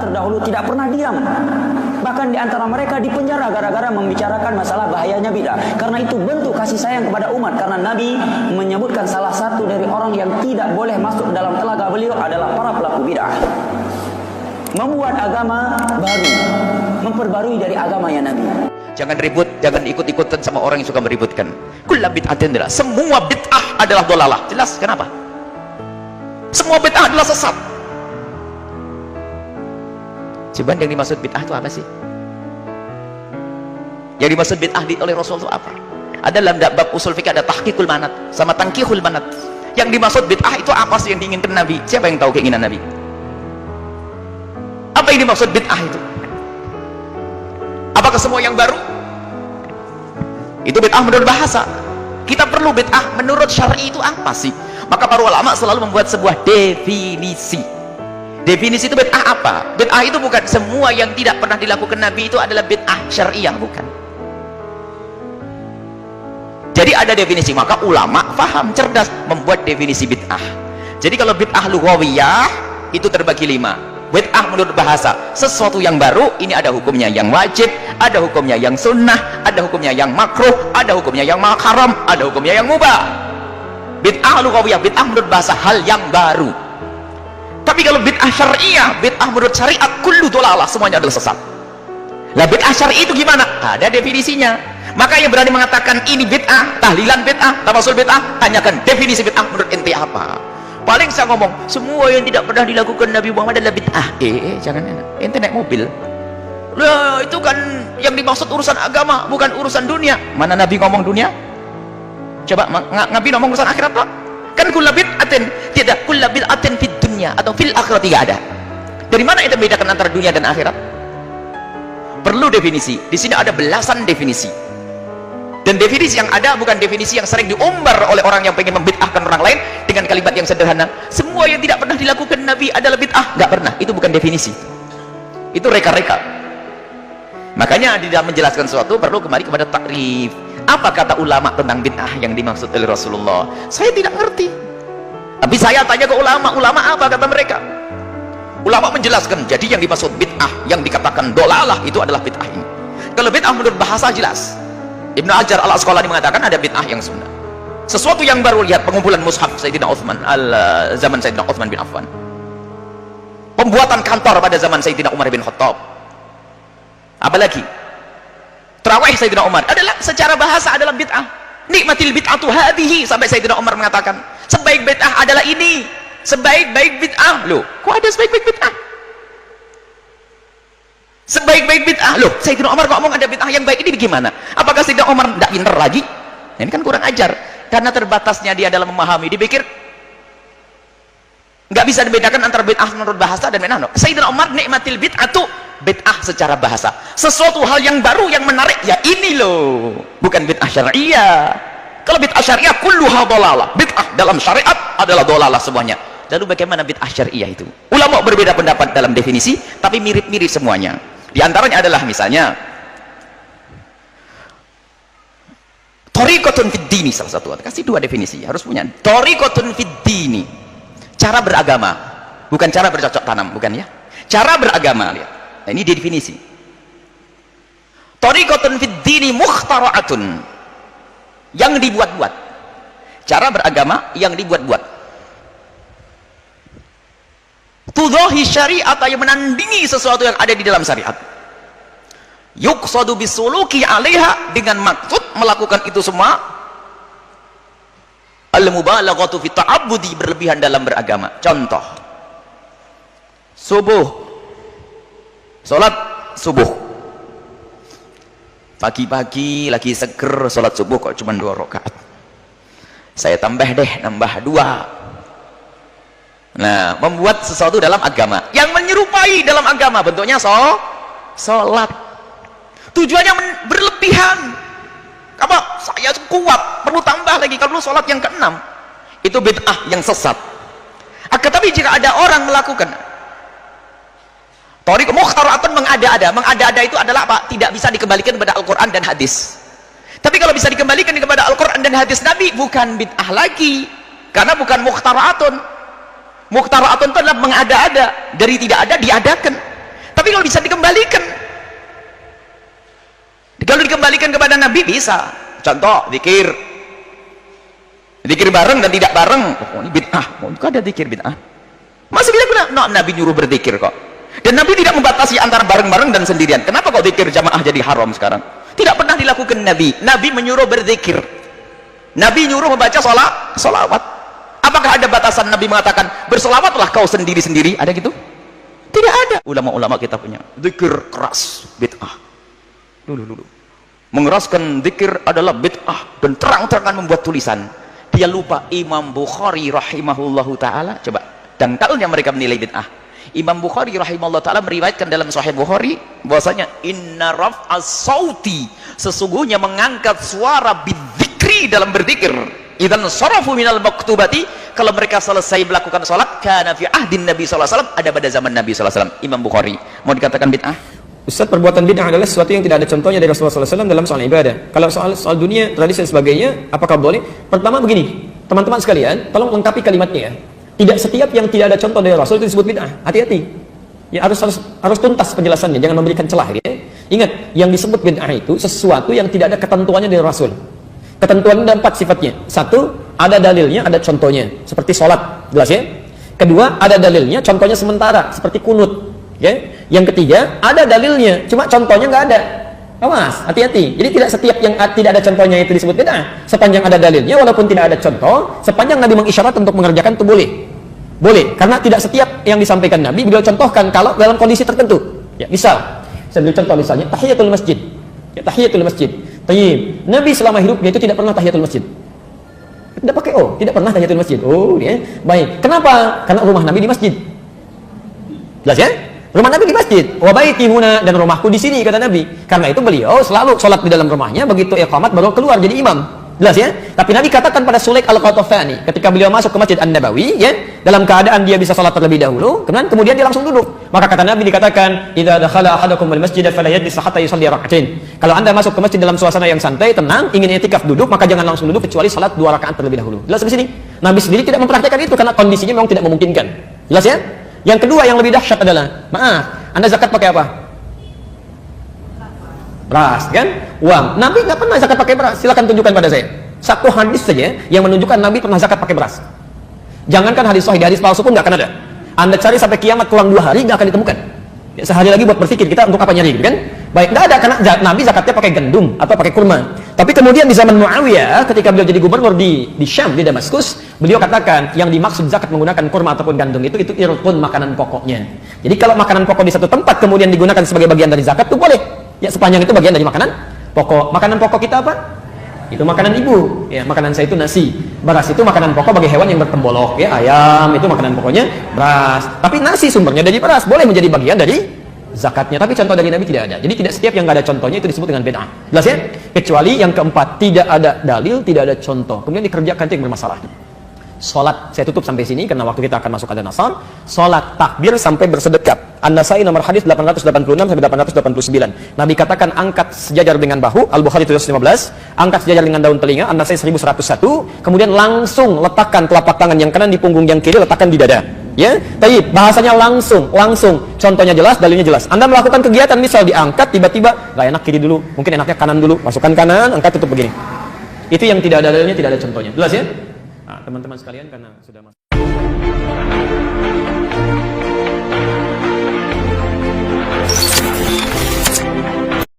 terdahulu tidak pernah diam. Bahkan di antara mereka dipenjara gara-gara membicarakan masalah bahayanya bid'ah. Karena itu bentuk kasih sayang kepada umat. Karena Nabi menyebutkan salah satu dari orang yang tidak boleh masuk dalam telaga beliau adalah para pelaku bid'ah. Membuat agama baru, memperbarui dari agamanya Nabi. Jangan ribut, jangan ikut-ikutan sama orang yang suka meributkan. Kullu bid'atin adalah, semua bid'ah adalah dolalah. Jelas kenapa? Semua bid'ah adalah sesat. Coba yang dimaksud bid'ah itu apa sih? Yang dimaksud bid'ah oleh Rasul itu apa? Ada dalam bab usul fikih ada tahqiqul manat sama tangkihul manat. Yang dimaksud bid'ah itu apa sih yang diinginkan Nabi? Siapa yang tahu keinginan Nabi? Apa yang dimaksud bid'ah itu? Apakah semua yang baru? Itu bid'ah menurut bahasa. Kita perlu bid'ah menurut syar'i itu apa sih? Maka para ulama selalu membuat sebuah definisi. Definisi itu bid'ah apa? Bid'ah itu bukan semua yang tidak pernah dilakukan Nabi itu adalah bid'ah syariah, bukan. Jadi ada definisi, maka ulama paham, cerdas membuat definisi bid'ah. Jadi kalau bid'ah lughawiyah itu terbagi 5. Bid'ah menurut bahasa, sesuatu yang baru, ini ada hukumnya yang wajib, ada hukumnya yang sunnah, ada hukumnya yang makruh, ada hukumnya yang haram, ada hukumnya yang mubah. Bid'ah lughawiyah, bid'ah menurut bahasa, hal yang baru. Tapi kalau bid'ah syariah, bid'ah menurut syariat, kullu dolalah, semuanya adalah sesat. Lah bid'ah syari'i itu gimana? Ada definisinya. Maka yang berani mengatakan ini bid'ah, tahlilan bid'ah, tawasul bid'ah, tanyakan definisi bid'ah menurut ente apa? Paling saya ngomong, semua yang tidak pernah dilakukan Nabi Muhammad adalah bid'ah. Jangan enak. Ente naik mobil. Lah itu kan yang dimaksud urusan agama, bukan urusan dunia. Mana Nabi ngomong dunia? Coba Nabi ngomong urusan akhirat, Pak. Kan kullu bid'atin, tidak kullu bid'atin fid dunya atau fil akhirat, tidak ada. Dari mana itu bedakan antara dunia dan akhirat? Perlu definisi. Di sini ada belasan definisi. Dan definisi yang ada bukan definisi yang sering diumbar oleh orang yang pengen membid'ahkan orang lain dengan kalimat yang sederhana. Semua yang tidak pernah dilakukan Nabi adalah bid'ah. Nggak pernah. Itu bukan definisi. Itu reka-reka. Makanya di dalam menjelaskan sesuatu perlu kembali kepada takrif. Apa kata ulama tentang bid'ah yang dimaksud oleh Rasulullah? Saya tidak ngerti. Tapi saya tanya ke ulama, ulama apa kata mereka? Ulama menjelaskan, jadi yang dimaksud bid'ah, yang dikatakan dolalah itu adalah bid'ah ini. Kalau bid'ah menurut bahasa jelas. Ibnu Hajar al-Asqalani mengatakan ada bid'ah yang sunnah. Sesuatu yang baru, lihat pengumpulan mushaf Sayyidina Utsman zaman Sayyidina Utsman bin Affan. Pembuatan kantor pada zaman Sayyidina Umar bin Khattab. Apalagi? Tarawih Sayyidina Umar adalah secara bahasa adalah bid'ah. Nikmatil bid'atu hadhihi, sampai Sayyidina Umar mengatakan sebaik bid'ah adalah ini, sebaik-baik bid'ah. Loh, kok ada sebaik-baik bid'ah? Sebaik-baik bid'ah. Loh, Sayyidina Umar kok ngomong ada bid'ah yang baik, ini bagaimana? Apakah Sayyidina Umar tidak pintar lagi? Ini kan kurang ajar. Karena terbatasnya dia dalam memahami, dipikir nggak bisa dibedakan antara bid'ah menurut bahasa dan bid'ah. Sayyidina Umar nikmatil bid'atu, bid'ah secara bahasa, sesuatu hal yang baru yang menarik, ya ini loh, bukan bid'ah syariah. Kalau bid'ah syariah kulluha dhalalah, bid'ah dalam syariat adalah dhalalah semuanya. Lalu bagaimana bid'ah syariah itu? Ulama berbeda pendapat dalam definisi, tapi mirip-mirip semuanya. Di antaranya adalah misalnya thariqatun fid dini, salah satu. Kasih 2 definisi, harus punya. Thariqatun fid dini, cara beragama, bukan cara bercocok tanam, bukan ya. Cara beragama, lihat. Nah, ini definisi. Thariqatun fid dini mukhtara'atun, yang dibuat-buat. Cara beragama yang dibuat-buat. Tudhahi syariat, yang menandingi sesuatu yang ada di dalam syariat. Yuqsadu bisuluki 'alaiha, dengan maksud melakukan itu semua. Al-mubalaghatu fi ta'abbudi, berlebihan dalam beragama. Contoh, subuh, salat subuh, pagi-pagi lagi seger, salat subuh kok cuma 2 rakaat. Saya tambah deh, nambah 2. Nah, membuat sesuatu dalam agama yang menyerupai dalam agama, bentuknya sholat. Tujuannya berlebihan. Apa? Saya kuat, perlu tambah lagi, kalau sholat yang ke-6. Itu bid'ah yang sesat. Tetapi jika ada orang melakukan thariq mukhtara'atun, mengada-ada itu adalah apa? Tidak bisa dikembalikan kepada Al-Quran dan hadis. Tapi kalau bisa dikembalikan kepada Al-Quran dan hadis Nabi, bukan bid'ah lagi, karena bukan mukhtara'atun. Mukhtara'atun itu adalah mengada-ada, dari tidak ada diadakan. Tapi kalau bisa dikembalikan, kalau dikembalikan kepada Nabi bisa. Contoh zikir bareng dan tidak bareng. Oh, ini bid'ah. Oh, kok ada zikir bid'ah? Masih bisa guna? No, Nabi nyuruh berzikir kok. Dan Nabi tidak membatasi antara bareng-bareng dan sendirian. Kenapa kok zikir jamaah jadi haram sekarang? Tidak pernah dilakukan Nabi. Nabi menyuruh berzikir. Nabi nyuruh membaca salawat. Apakah ada batasan Nabi mengatakan bersolawatlah kau sendiri-sendiri? Ada gitu? Tidak ada. Ulama-ulama kita punya zikir keras bid'ah. Dulu mengeraskan zikir adalah bid'ah dan terang-terangan membuat tulisan. Dia lupa Imam Bukhari rahimahullahu ta'ala, coba dangkalnya mereka menilai bid'ah. Imam Bukhari rahimahullahu ta'ala meriwayatkan dalam Sahih Bukhari bahwasanya inna raf'as sauti, sesungguhnya mengangkat suara bidzikri dalam berzikir, idzan sarafu minal maktubati, kalau mereka selesai melakukan salat, kana fi ahdin Nabi sallallahu alaihi wasallam, ada pada zaman Nabi sallallahu alaihi wasallam. Imam Bukhari. Mau dikatakan bid'ah? Ustaz, perbuatan bid'ah adalah sesuatu yang tidak ada contohnya dari Rasulullah SAW dalam soal ibadah. Kalau soal dunia, tradisi dan sebagainya, apakah boleh? Pertama begini, teman-teman sekalian, tolong lengkapi kalimatnya ya. Tidak setiap yang tidak ada contoh dari Rasul itu disebut bid'ah. Hati-hati. Ya harus tuntas penjelasannya, jangan memberikan celah ya. Ingat, yang disebut bid'ah itu sesuatu yang tidak ada ketentuannya dari Rasul. Ketentuannya ada 4 sifatnya. 1, ada dalilnya, ada contohnya, seperti sholat, jelas ya. Kedua, ada dalilnya, contohnya sementara, seperti kunut. Ya. Yang ketiga, ada dalilnya, cuma contohnya nggak ada. Awas, hati-hati. Jadi tidak setiap yang tidak ada contohnya itu disebut bid'ah. Sepanjang ada dalilnya, walaupun tidak ada contoh, sepanjang Nabi mengisyarat untuk mengerjakan itu boleh. Boleh, karena tidak setiap yang disampaikan Nabi beliau contohkan kalau dalam kondisi tertentu. Ya, misal, saya beri contoh misalnya tahiyatul masjid. Ya, tahiyatul masjid. Tayyib. Nabi selama hidupnya itu tidak pernah tahiyatul masjid. Tidak pakai tidak pernah tahiyatul masjid. Oh, ya. Baik. Kenapa? Karena rumah Nabi di masjid. Jelas ya? Rumah Nabi di masjid. Wa baiti huna, dan rumahku di sini, kata Nabi. Karena itu beliau selalu sholat di dalam rumahnya, begitu iqamat baru keluar jadi imam. Jelas ya? Tapi Nabi katakan pada Sulaik al-Qatafani ketika beliau masuk ke Masjid An-Nabawi ya, dalam keadaan dia bisa sholat terlebih dahulu, kemudian dia langsung duduk. Maka kata Nabi dikatakan, "Idza dakhala ahadukum al-masjid fala yajlis hatta yusalli rak'atain." Kalau Anda masuk ke masjid dalam suasana yang santai, tenang, ingin i'tikaf duduk, maka jangan langsung duduk kecuali salat 2 rakaat terlebih dahulu. Jelas di sini? Nabi sendiri tidak mempraktikkan itu karena kondisinya memang tidak memungkinkan. Jelas ya? Yang kedua yang lebih dahsyat adalah, maaf, Anda zakat pakai apa? Beras, kan? Uang. Nabi nggak pernah zakat pakai beras. Silakan tunjukkan pada saya. Satu hadis saja yang menunjukkan Nabi pernah zakat pakai beras. Jangankan hadis sahih, hadis palsu pun nggak akan ada. Anda cari sampai kiamat kurang 2 hari nggak akan ditemukan. Ya, sehari lagi buat berpikir kita untuk apa nyari, gitu kan? Baik, nggak ada karena Nabi zakatnya pakai gandum atau pakai kurma. Tapi kemudian di zaman Muawiyah, ketika beliau jadi gubernur di Syam, di Damaskus, beliau katakan yang dimaksud zakat menggunakan kurma ataupun gandum itu irqun, makanan pokoknya. Jadi kalau makanan pokok di satu tempat kemudian digunakan sebagai bagian dari zakat itu boleh. Ya, sepanjang itu bagian dari makanan pokok. Makanan pokok kita apa? Itu makanan ibu. Ya, makanan saya itu nasi. Beras itu makanan pokok bagi hewan yang bertembolok. Ya, ayam itu makanan pokoknya beras. Tapi nasi sumbernya dari beras, boleh menjadi bagian dari zakatnya. Tapi contoh dari Nabi tidak ada. Jadi tidak setiap yang nggak ada contohnya itu disebut dengan bid'ah. Jelas ya? Kecuali yang keempat, tidak ada dalil, tidak ada contoh, kemudian dikerjakan itu yang bermasalah. Salat, saya tutup sampai sini karena waktu kita akan masuk adzan asar. Salat takbir sampai bersedekap. An-Nasai nomor hadis 886 sampai 889. Nabi katakan angkat sejajar dengan bahu, Al-Bukhari 715, angkat sejajar dengan daun telinga, An-Nasai 1101, kemudian langsung letakkan telapak tangan yang kanan di punggung yang kiri, letakkan di dada. Ya, tayyib, bahasanya langsung. Contohnya jelas, dalilnya jelas. Anda melakukan kegiatan misal diangkat tiba-tiba nggak enak kiri dulu, mungkin enaknya kanan dulu, masukkan kanan, angkat tutup begini. Itu yang tidak ada dalilnya, tidak ada contohnya. Jelas ya? Nah, teman-teman sekalian karena sudah masuk